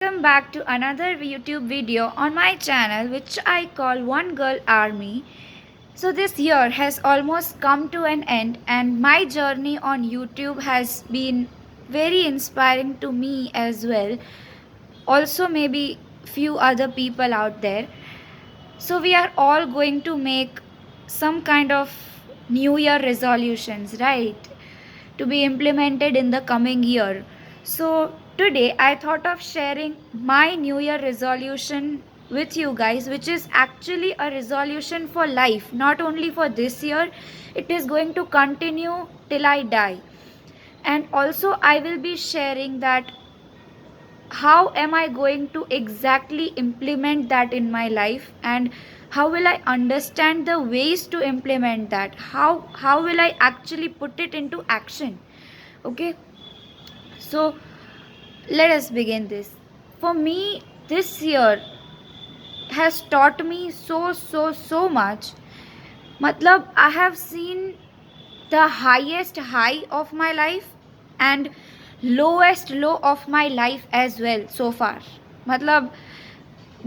Welcome back to another YouTube video on my channel, which I call One Girl Army. So this year has almost come to an end, and my journey on YouTube has been very inspiring to me as well. Also maybe few other people out there. So we are all going to make some kind of new year resolutions, right? To be implemented in the coming year. So, today I thought of sharing my New Year resolution with you guys, which is actually a resolution for life, not only for this year, it is going to continue till I die. And also, I will be sharing that how am I going to exactly implement that in my life, and how will I understand the ways to implement that, how will I actually put it into action. Okay, so let us begin this. For me, this year has taught me so much. Matlab, I have seen the highest high of my life and lowest low of my life as well so far. मतलब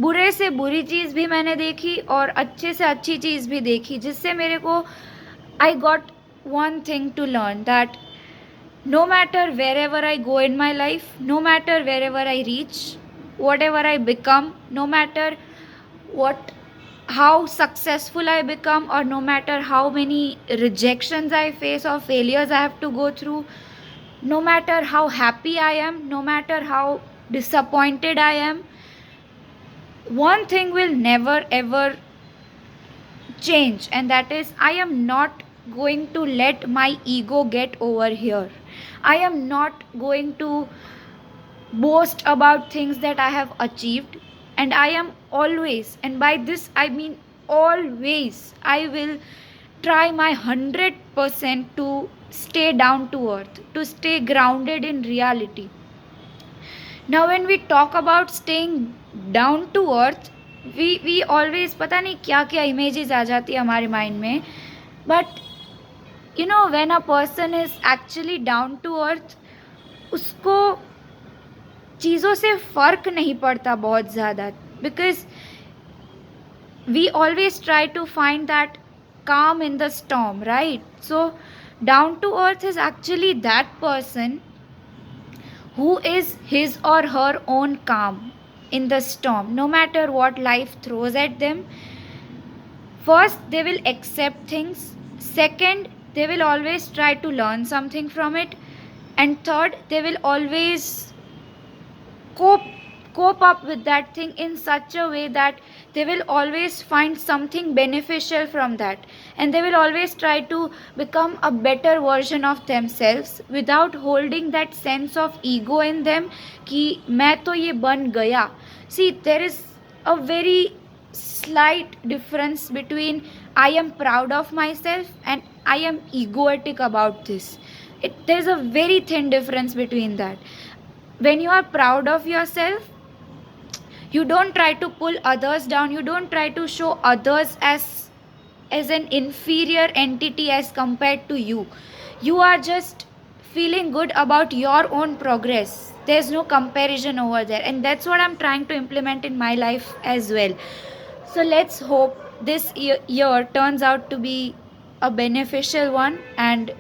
बुरे से बुरी चीज़ भी मैंने देखी और अच्छे से अच्छी चीज़ भी देखी, जिससे मेरे को I got one thing to learn that no matter wherever I go in my life, no matter wherever I reach, whatever I become, no matter what, how successful I become, or no matter how many rejections I face or failures I have to go through, no matter how happy I am, no matter how disappointed I am, one thing will never ever change, and that is I am not going to let my ego get over here. I am not going to boast about things that I have achieved, and I am always, and by this I mean always, I will try my 100% to stay down to earth, to stay grounded in reality. Now when we talk about staying down to earth, we always पता नहीं क्या क्या images आ जाती है हमारे mind में, but you know when a person is actually down to earth, उसको चीज़ों से फ़र्क नहीं पड़ता बहुत ज़्यादा, because we always try to find that calm in the storm, right? So down to earth is actually that person who is his or her own calm in the storm, no matter what life throws at them. First, they will accept things. Second, they will always try to learn something from it. And third, they will always cope cope up with that thing in such a way that they will always find something beneficial from that, and they will always try to become a better version of themselves without holding that sense of ego in them कि मैं तो ये बन गया. See, there is a very slight difference between I am proud of myself and I am egoic about this. There's a very thin difference between that. When you are proud of yourself, you don't try to pull others down, you don't try to show others as an inferior entity as compared to you. You are just feeling good about your own progress. There's no comparison over there, and that's what I'm trying to implement in my life as well. So let's hope this year turns out to be a beneficial one, and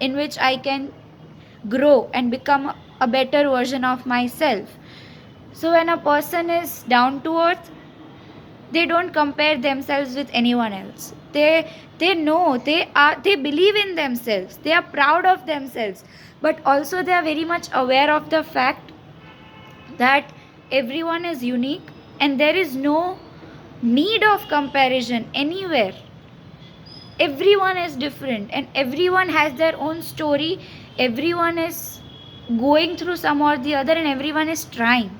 in which I can grow and become a better version of myself. So when a person is down to earth, they don't compare themselves with anyone else. They know, they believe in themselves, they are proud of themselves, but also they are very much aware of the fact that everyone is unique and there is no need of comparison anywhere. Everyone is different and everyone has their own story. Everyone is going through some or the other, and everyone is trying.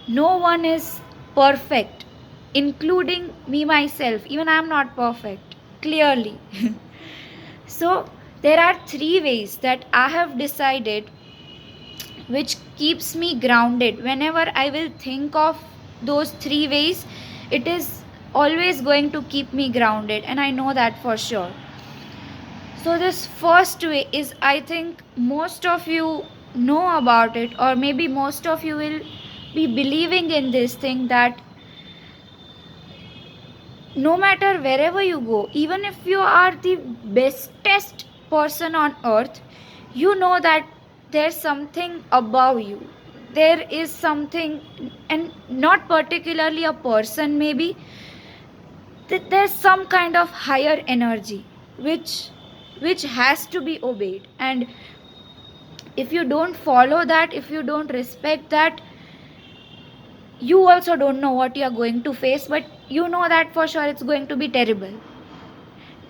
No one is perfect, including me myself. Even I am not perfect, clearly. So there are 3 ways that I have decided which keeps me grounded. Whenever I will think of those 3 ways, it is always going to keep me grounded, and I know that for sure. So this first way is, I think most of you know about it, or maybe most of you will be believing in this thing that no matter wherever you go, even if you are the bestest person on earth, you know that there's something above you. There is something, and not particularly a person, maybe there's some kind of higher energy which has to be obeyed. And if you don't follow that, if you don't respect that, you also don't know what you are going to face, but you know that for sure it's going to be terrible.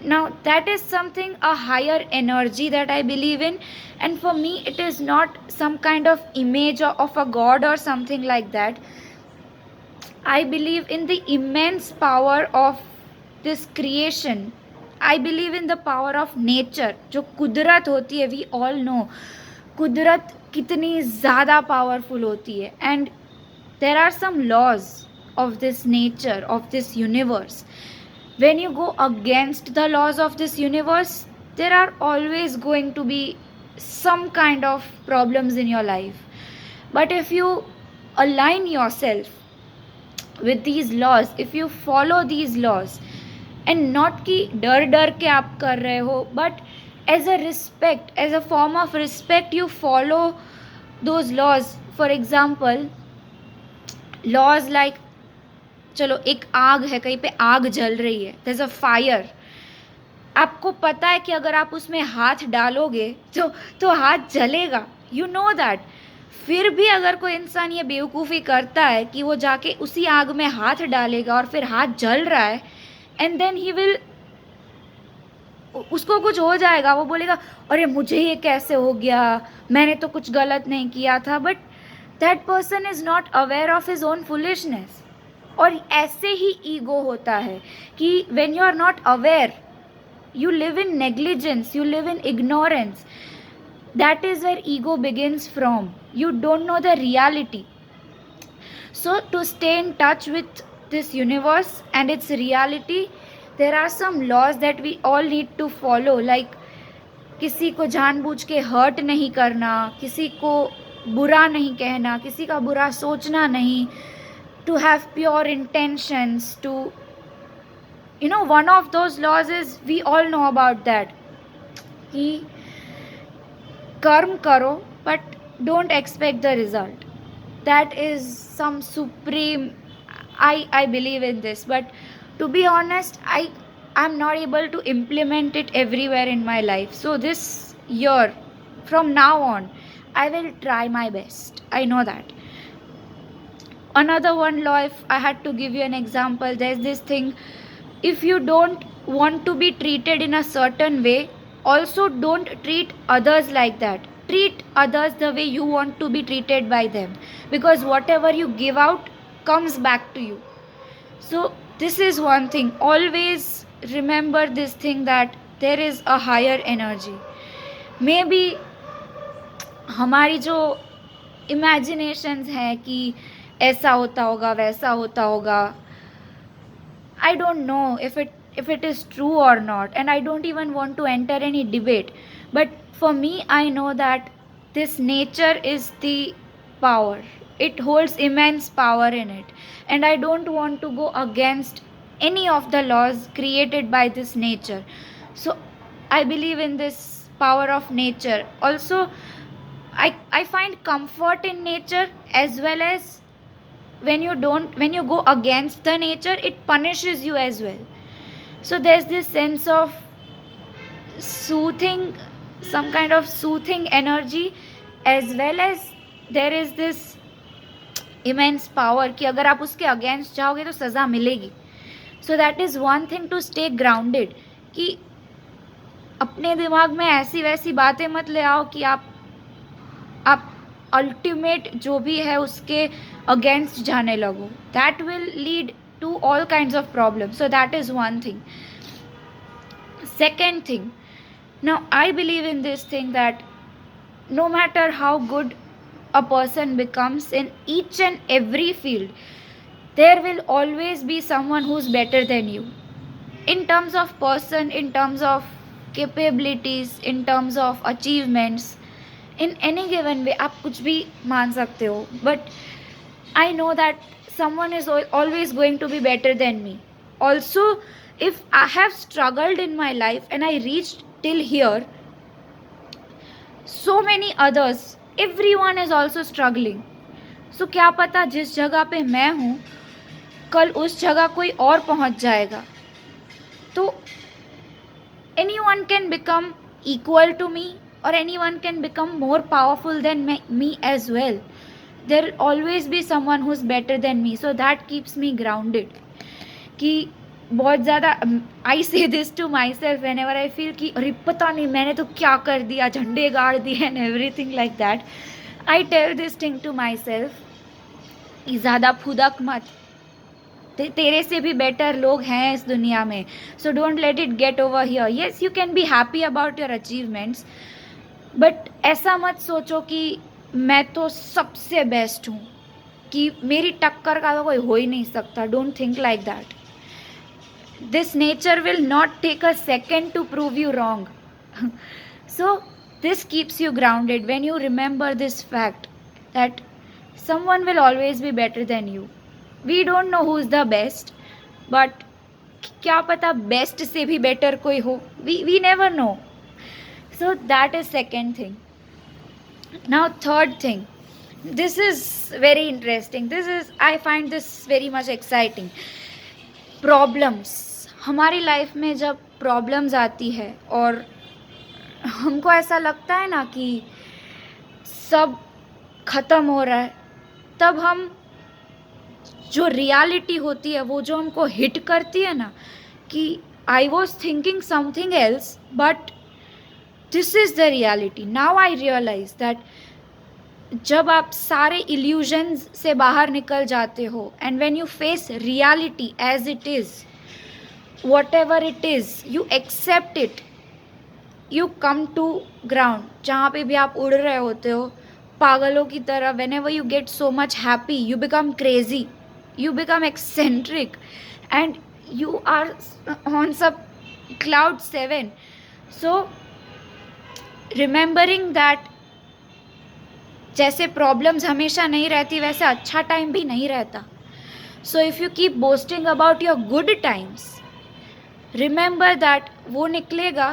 Now that is something, a higher energy that I believe in. And for me it is not some kind of image of a god or something like that. I believe in the immense power of this creation. I believe in the power of nature. जो कुदरत होती है, we all know कुदरत कितनी ज़्यादा powerful होती है. And there are some laws of this nature, of this universe. When you go against the laws of this universe, there are always going to be some kind of problems in your life. But if you align yourself with these laws, if you follow these laws, and not कि डर डर के आप कर रहे हो, but as a respect, as a form of respect, you follow those laws. For example, laws like, चलो एक आग है, कहीं पे आग जल रही है, there's a fire. आपको पता है कि अगर आप उसमें हाथ डालोगे तो हाथ जलेगा, you know that. फिर भी अगर कोई इंसान ये बेवकूफ़ी करता है कि वो जाके उसी आग में हाथ डालेगा और फिर हाथ जल रहा है, एंड देन ही विल, उसको कुछ हो जाएगा, वो बोलेगा अरे मुझे ये कैसे हो गया, मैंने तो कुछ गलत नहीं किया था. But that person is not aware of his own foolishness. और ऐसे ही ईगो होता है कि when you are not aware, you live in negligence, you live in ignorance. That is where ego begins from. You don't know the reality. So to stay in touch with this universe and its reality, there are some laws that we all need to follow, like किसी को जानबूझ के hurt नहीं करना, किसी को बुरा नहीं कहना, किसी का बुरा सोचना नहीं, to have pure intentions, to, you know, one of those laws is, we all know about that, कि कर्म करो but don't expect the result. That is some supreme, I believe in this, but to be honest, I'm not able to implement it everywhere in my life. So this year, from now on, I will try my best. I know that. Another one law, if I had to give you an example, there's this thing, if you don't want to be treated in a certain way, also don't treat others like that. Treat others the way you want to be treated by them, because whatever you give out comes back to you. So this is one thing, always remember this thing, that there is a higher energy. Maybe हमारी जो imaginations है कि ऐसा होता होगा, वैसा होता होगा, I don't know if it is true or not, and I don't even want to enter any debate. But for me, I know that this nature is the power. It holds immense power in it, and I don't want to go against any of the laws created by this nature. So I believe in this power of nature. Also, I find comfort in nature, as well as when you go against the nature, it punishes you as well. So there's this sense of soothing, some kind of soothing energy, as well as there is this immense power कि अगर आप उसके against जाओगे तो सज़ा मिलेगी. So that is one thing, to stay grounded, कि अपने दिमाग में ऐसी वैसी बातें मत ले आओ कि आप अल्टीमेट जो भी है उसके अगेंस्ट जाने लगो. That will lead to all kinds of problems. So that is one thing. Second thing, now I believe in this thing, that no matter how good a person becomes in each and every field, there will always be someone who's better than you, in terms of person, in terms of capabilities, in terms of achievements, in any given way. आप कुछ भी मान सकते हो, but I know that someone is always going to be better than me. Also, if I have struggled in my life and I reached till here, so many others, everyone is also struggling. So क्या पता जिस जगह पे मैं हूँ कल उस जगह कोई और पहुँच जाएगा. तो anyone can become equal to me, or anyone can become more powerful than me as well. There will always be someone who's better than me, so that keeps me grounded. कि बहुत ज़्यादा I say this to myself whenever I feel कि अरे पता नहीं मैंने तो क्या कर दिया, झंडे गाड़ दिए and everything like that. I tell this thing to myself कि ज़्यादा फुदक मत, तेरे से भी बेटर लोग हैं इस दुनिया में. So don't let it get over here. Yes, you can be happy about your achievements, but ऐसा मत सोचो कि मैं तो सबसे बेस्ट हूँ, कि मेरी टक्कर का तो कोई हो ही नहीं सकता. Don't think like that. This nature will not take a second to prove you wrong. So this keeps you grounded when you remember this fact that someone will always be better than you. We don't know who's the best, but क्या पता best से भी better कोई हो. We never know. So that is second thing. Now third thing. This is very interesting. I find this very much exciting. Problems. हमारी life में जब problems आती है और हमको ऐसा लगता है ना कि सब ख़त्म हो रहा है, तब हम जो रियलिटी होती है वो जो हमको हिट करती है ना कि I was thinking something else but this is the reality. Now I realise that जब आप सारे इल्यूजन्स से बाहर निकल जाते हो and when you face reality as it is, whatever it is, you accept it, you come to ground. जहाँ पे भी आप उड़ रहे होते हो पागलों की तरह, whenever you get so much happy, you become crazy, you become eccentric, and you are on some cloud 7. So remembering that जैसे प्रॉब्लम्स हमेशा नहीं रहती वैसे अच्छा टाइम भी नहीं रहता. So if you keep boasting about your good times, remember that वो निकलेगा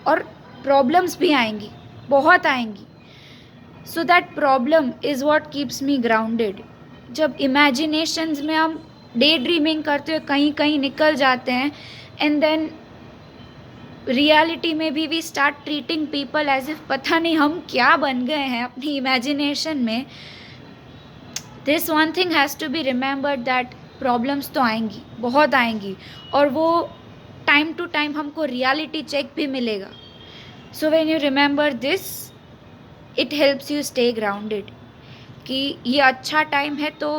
और प्रॉब्लम्स भी आएंगी, बहुत आएंगी. So that problem is what keeps me grounded. जब इमेजिनेशंस में हम डे ड्रीमिंग करते हुए कहीं कहीं निकल जाते हैं एंड देन रियलिटी में भी we start treating people as if पता नहीं हम क्या बन गए हैं अपनी इमेजिनेशन में. This one thing has to be remembered that problems तो आएंगी, बहुत आएंगी, और वो टाइम टू टाइम हमको रियलिटी चेक भी मिलेगा. So when you remember this it helps you stay grounded कि ये अच्छा टाइम है तो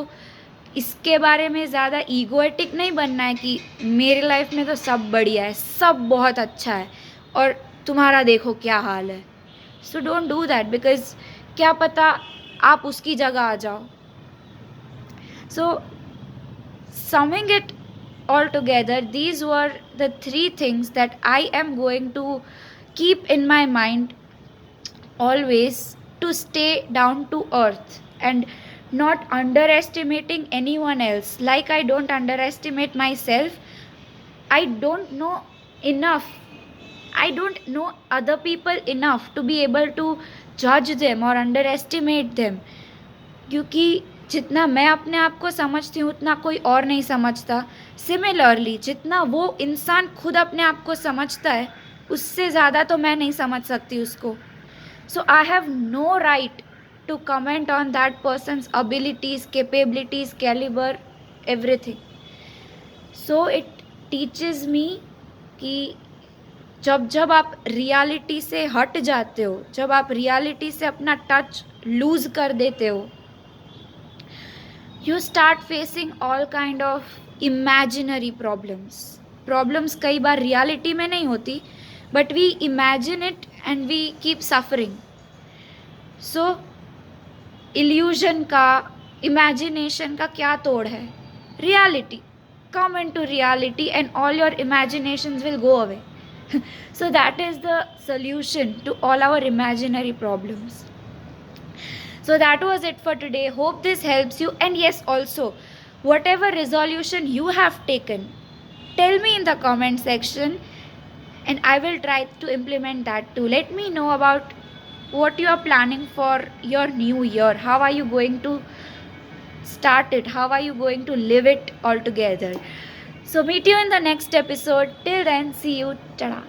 इसके बारे में ज़्यादा ईगोएटिक नहीं बनना है कि मेरी लाइफ में तो सब बढ़िया है, सब बहुत अच्छा है और तुम्हारा देखो क्या हाल है. So don't do that because क्या पता आप उसकी जगह आ जाओ. So summing it all together, these were the three things that I am going to keep in my mind always, to stay down to earth and not underestimating anyone else. Like I don't underestimate myself. I don't know enough, I don't know other people enough to be able to judge them or underestimate them. क्योंकि जितना मैं अपने आप को समझती हूँ उतना कोई और नहीं समझता. सिमिलरली जितना वो इंसान खुद अपने आप को समझता है उससे ज़्यादा तो मैं नहीं समझ सकती उसको. So I have no right to comment on that person's abilities, capabilities, calibre, everything. So it teaches me कि जब आप रियलिटी से हट जाते हो, जब आप रियलिटी से अपना टच लूज़ कर देते हो, you start facing all kind of imaginary problems कई बार reality में नहीं होती but we imagine it and we keep suffering. so illusion का, imagination का क्या तोड़ है? reality. come into reality and all your imaginations will go away. So that is the solution to all our imaginary problems. So that was it for today. Hope this helps you. And yes, also, whatever resolution you have taken, tell me in the comment section and I will try to implement that too. Let me know about what you are planning for your new year. How are you going to start it? How are you going to live it all together? So meet you in the next episode. Till then, see you. Ta-da.